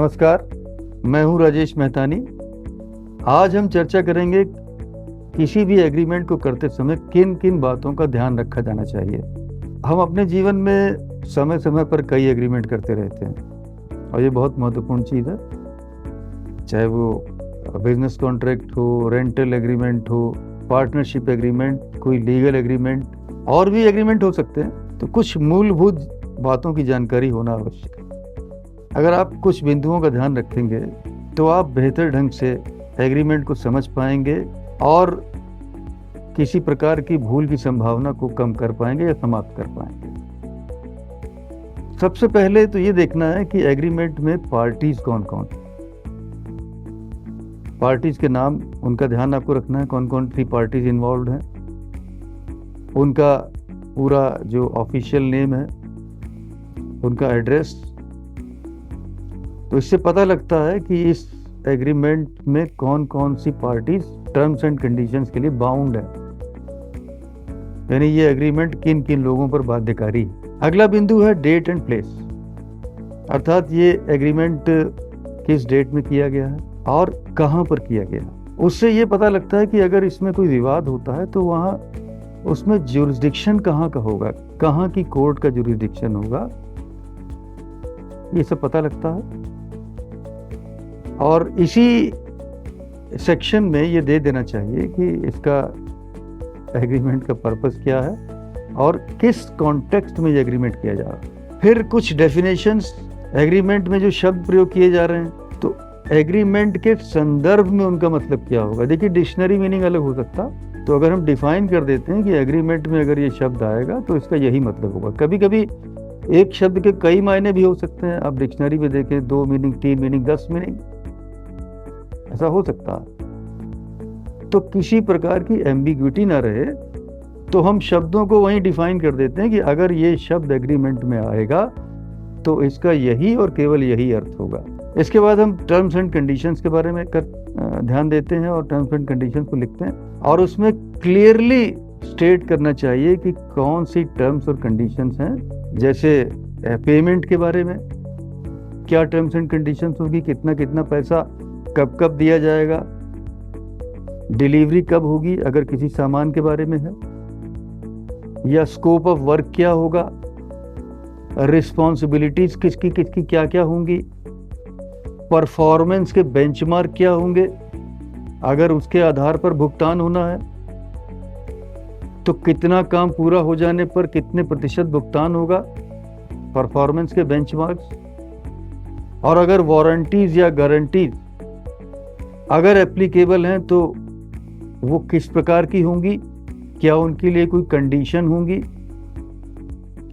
नमस्कार, मैं हूं राजेश मेहतानी। आज हम चर्चा करेंगे किसी भी एग्रीमेंट को करते समय किन किन बातों का ध्यान रखा जाना चाहिए। हम अपने जीवन में समय समय पर कई एग्रीमेंट करते रहते हैं और ये बहुत महत्वपूर्ण चीज़ है, चाहे वो बिजनेस कॉन्ट्रैक्ट हो, रेंटल एग्रीमेंट हो, पार्टनरशिप एग्रीमेंट, कोई लीगल एग्रीमेंट और भी एग्रीमेंट हो सकते हैं। तो कुछ मूलभूत बातों की जानकारी होना आवश्यक है। अगर आप कुछ बिंदुओं का ध्यान रखेंगे तो आप बेहतर ढंग से एग्रीमेंट को समझ पाएंगे और किसी प्रकार की भूल की संभावना को कम कर पाएंगे या समाप्त कर पाएंगे। सबसे पहले तो ये देखना है कि एग्रीमेंट में पार्टीज कौन कौन है। पार्टीज के नाम, उनका ध्यान आपको रखना है, कौन कौन सी पार्टीज इन्वॉल्व हैं, उनका पूरा जो ऑफिशियल नेम है, उनका एड्रेस। तो इससे पता लगता है कि इस एग्रीमेंट में कौन कौन सी पार्टीज टर्म्स एंड कंडीशंस के लिए बाउंड है, यानी ये एग्रीमेंट किन किन लोगों पर बाध्यकारी है। अगला बिंदु है डेट एंड प्लेस, अर्थात ये एग्रीमेंट किस डेट में किया गया है और कहां पर किया गया है। उससे ये पता लगता है कि अगर इसमें कोई विवाद होता है तो वहां उसमें ज्यूरिसडिक्शन कहां का होगा, कहां की कोर्ट का ज्यूरिसडिक्शन होगा, ये सब पता लगता है। और इसी सेक्शन में ये दे देना चाहिए कि इसका एग्रीमेंट का पर्पस क्या है और किस कॉन्टेक्स्ट में ये एग्रीमेंट किया जा रहा है। फिर कुछ डेफिनेशंस, एग्रीमेंट में जो शब्द प्रयोग किए जा रहे हैं तो एग्रीमेंट के संदर्भ में उनका मतलब क्या होगा। देखिए, डिक्शनरी मीनिंग अलग हो सकता, तो अगर हम डिफाइन कर देते हैं कि एग्रीमेंट में अगर ये शब्द आएगा तो इसका यही मतलब होगा। कभी कभी एक शब्द के कई मायने भी हो सकते हैं। आप डिक्शनरी में देखें, 2 मीनिंग, 3 मीनिंग, 10 मीनिंग, ऐसा हो सकता है। तो किसी प्रकार की एम्बिग्विटी ना रहे तो हम शब्दों को वहीं डिफाइन कर देते हैं कि अगर ये शब्द एग्रीमेंट में आएगा तो इसका यही और केवल यही अर्थ होगा। इसके बाद हम टर्म्स एंड कंडीशंस के बारे में ध्यान देते हैं और टर्म्स एंड कंडीशंस को लिखते हैं और उसमें क्लियरली स्टेट करना चाहिए कि कौन सी टर्म्स और कंडीशंस हैं। जैसे पेमेंट के बारे में क्या टर्म्स एंड कंडीशंस होगी, कितना कितना पैसा कब कब दिया जाएगा, डिलीवरी कब होगी अगर किसी सामान के बारे में है, या स्कोप ऑफ वर्क क्या होगा, रिस्पॉन्सिबिलिटीज किसकी किसकी क्या क्या होंगी, परफॉर्मेंस के बेंचमार्क क्या होंगे, अगर उसके आधार पर भुगतान होना है तो कितना काम पूरा हो जाने पर कितने प्रतिशत भुगतान होगा, परफॉर्मेंस के बेंचमार्क्स। और अगर वारंटीज या गारंटीज अगर एप्लीकेबल हैं तो वो किस प्रकार की होंगी, क्या उनके लिए कोई कंडीशन होंगी,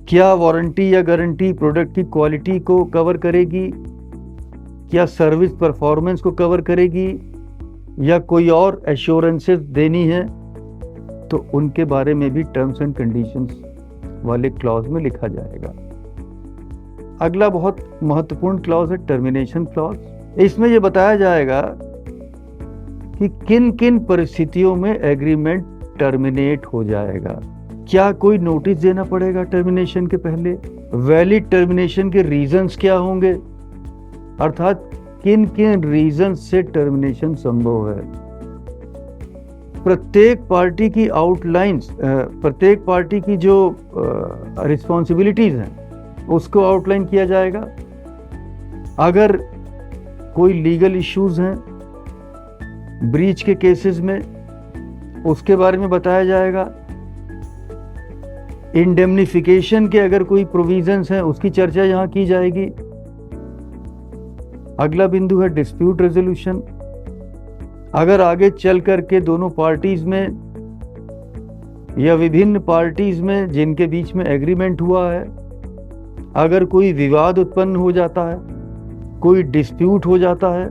क्या वारंटी या गारंटी प्रोडक्ट की क्वालिटी को कवर करेगी, क्या सर्विस परफॉर्मेंस को कवर करेगी, या कोई और एश्योरेंसेस देनी है, तो उनके बारे में भी टर्म्स एंड कंडीशंस वाले क्लॉज में लिखा जाएगा। अगला बहुत महत्वपूर्ण क्लॉज है टर्मिनेशन क्लॉज। इसमें यह बताया जाएगा कि किन किन परिस्थितियों में एग्रीमेंट टर्मिनेट हो जाएगा। क्या कोई नोटिस देना पड़ेगा टर्मिनेशन के पहले, वैलिड टर्मिनेशन के रीजंस क्या होंगे, अर्थात किन किन रीजंस से टर्मिनेशन संभव है। प्रत्येक पार्टी की आउटलाइंस, प्रत्येक पार्टी की जो रिस्पॉन्सिबिलिटीज हैं उसको आउटलाइन किया जाएगा। अगर कोई लीगल इश्यूज हैं ब्रीच के केसेस में, उसके बारे में बताया जाएगा। इंडेमनिफिकेशन के अगर कोई प्रोविजंस हैं उसकी चर्चा यहां की जाएगी। अगला बिंदु है डिस्प्यूट रेजोल्यूशन। अगर आगे चल करके दोनों पार्टीज में या विभिन्न पार्टीज में जिनके बीच में एग्रीमेंट हुआ है, अगर कोई विवाद उत्पन्न हो जाता है, कोई डिस्प्यूट हो जाता है,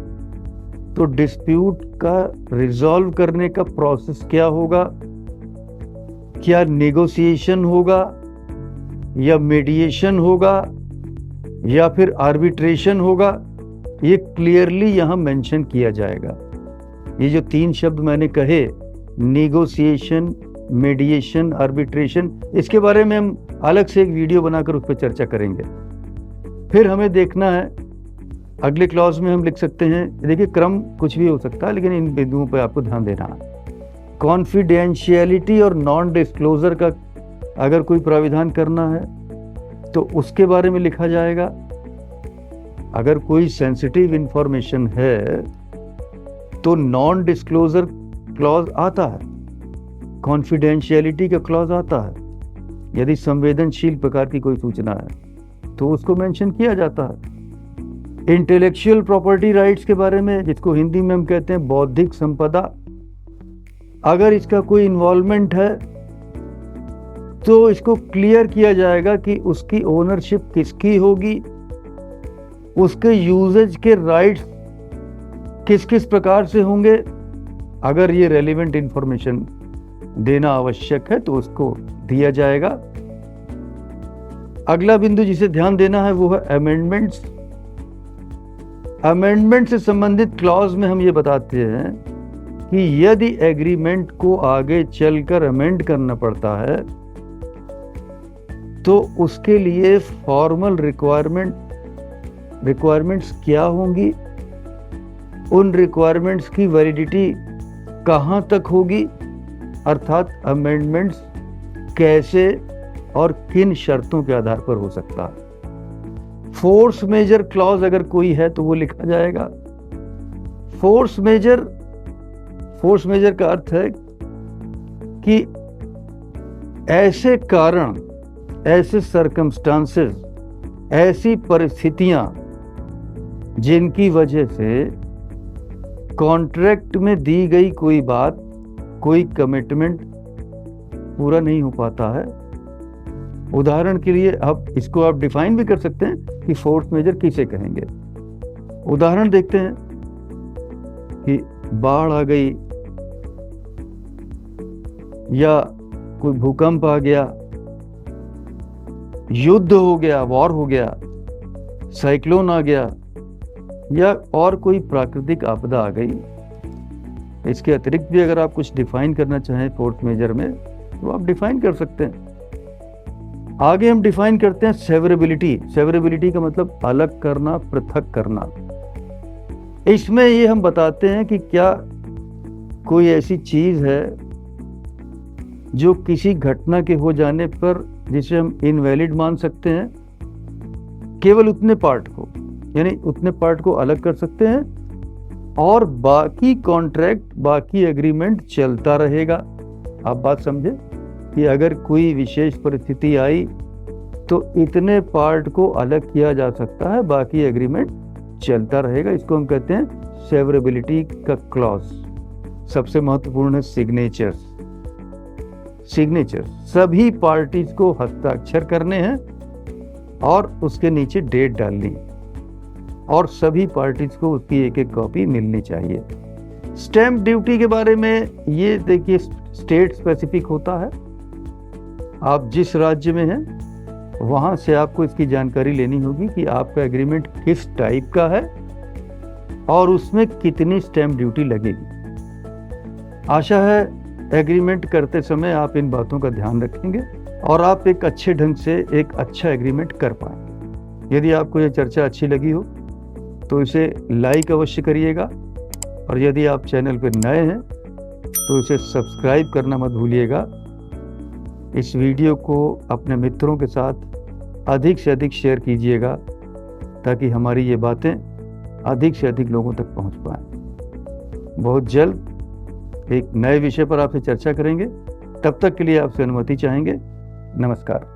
तो डिस्प्यूट का रिजॉल्व करने का प्रोसेस क्या होगा, क्या नेगोशिएशन होगा या मीडिएशन होगा या फिर आर्बिट्रेशन होगा, ये क्लियरली यहां मेंशन किया जाएगा। ये जो 3 शब्द मैंने कहे, नेगोशिएशन, मीडिएशन, आर्बिट्रेशन, इसके बारे में हम अलग से एक वीडियो बनाकर उस पर चर्चा करेंगे। फिर हमें देखना है अगले क्लॉज में हम लिख सकते हैं, देखिए क्रम कुछ भी हो सकता है लेकिन इन बिंदुओं पर आपको ध्यान देना है। कॉन्फिडेंशियलिटी और नॉन डिस्क्लोजर का अगर कोई प्राविधान करना है तो उसके बारे में लिखा जाएगा। अगर कोई सेंसिटिव इंफॉर्मेशन है तो नॉन डिस्क्लोजर क्लॉज आता है, कॉन्फिडेंशियलिटी का क्लॉज आता है। यदि संवेदनशील प्रकार की कोई सूचना है तो उसको मेंशन किया जाता है। इंटेलेक्चुअल प्रॉपर्टी राइट्स के बारे में, जिसको हिंदी में हम कहते हैं बौद्धिक संपदा, अगर इसका कोई इन्वॉल्वमेंट है तो इसको क्लियर किया जाएगा कि उसकी ओनरशिप किसकी होगी, उसके यूजेज के राइट्स किस किस प्रकार से होंगे। अगर ये रेलिवेंट इंफॉर्मेशन देना आवश्यक है तो उसको दिया जाएगा। अगला बिंदु जिसे ध्यान देना है वो है अमेंडमेंट्स। अमेंडमेंट से संबंधित क्लॉज में हम ये बताते हैं कि यदि एग्रीमेंट को आगे चलकर अमेंड करना पड़ता है तो उसके लिए फॉर्मल रिक्वायरमेंट्स क्या होंगी, उन रिक्वायरमेंट्स की वैलिडिटी कहां तक होगी, अर्थात अमेंडमेंट्स कैसे और किन शर्तों के आधार पर हो सकता है। फोर्स मेजर क्लॉज अगर कोई है तो वो लिखा जाएगा। फोर्स मेजर का अर्थ है कि ऐसे कारण, ऐसे सर्कमस्टांसेस, ऐसी परिस्थितियां जिनकी वजह से कॉन्ट्रैक्ट में दी गई कोई बात, कोई कमिटमेंट पूरा नहीं हो पाता है। उदाहरण के लिए अब इसको आप डिफाइन भी कर सकते हैं कि फोर्स मेजर किसे कहेंगे। उदाहरण देखते हैं कि बाढ़ आ गई या कोई भूकंप आ गया, युद्ध हो गया, वॉर हो गया, साइक्लोन आ गया या और कोई प्राकृतिक आपदा आ गई। इसके अतिरिक्त भी अगर आप कुछ डिफाइन करना चाहें फोर्स मेजर में तो आप डिफाइन कर सकते हैं। आगे हम डिफाइन करते हैं सेवरेबिलिटी। सेवरेबिलिटी का मतलब अलग करना, पृथक करना। इसमें ये हम बताते हैं कि क्या कोई ऐसी चीज है जो किसी घटना के हो जाने पर जिसे हम इनवैलिड मान सकते हैं, केवल उतने पार्ट को, यानी उतने पार्ट को अलग कर सकते हैं और बाकी कॉन्ट्रैक्ट, बाकी एग्रीमेंट चलता रहेगा। आप बात समझे कि अगर कोई विशेष परिस्थिति आई तो इतने पार्ट को अलग किया जा सकता है, बाकी एग्रीमेंट चलता रहेगा। इसको हम कहते हैं सेवरेबिलिटी का क्लॉज। सबसे महत्वपूर्ण है सिग्नेचर्स। सभी पार्टीज को हस्ताक्षर करने हैं और उसके नीचे डेट डालनी और सभी पार्टीज को उसकी एक एक कॉपी मिलनी चाहिए। स्टैंप ड्यूटी के बारे में ये देखिए स्टेट स्पेसिफिक होता है। आप जिस राज्य में हैं वहां से आपको इसकी जानकारी लेनी होगी कि आपका एग्रीमेंट किस टाइप का है और उसमें कितनी स्टैंप ड्यूटी लगेगी। आशा है एग्रीमेंट करते समय आप इन बातों का ध्यान रखेंगे और आप एक अच्छे ढंग से एक अच्छा एग्रीमेंट कर पाएंगे। यदि आपको यह चर्चा अच्छी लगी हो तो इसे लाइक अवश्य करिएगा और यदि आप चैनल पर नए हैं तो इसे सब्सक्राइब करना मत भूलिएगा। इस वीडियो को अपने मित्रों के साथ अधिक से अधिक शेयर कीजिएगा ताकि हमारी ये बातें अधिक से अधिक लोगों तक पहुंच पाएं। बहुत जल्द एक नए विषय पर आपसे चर्चा करेंगे। तब तक के लिए आपसे अनुमति चाहेंगे। नमस्कार।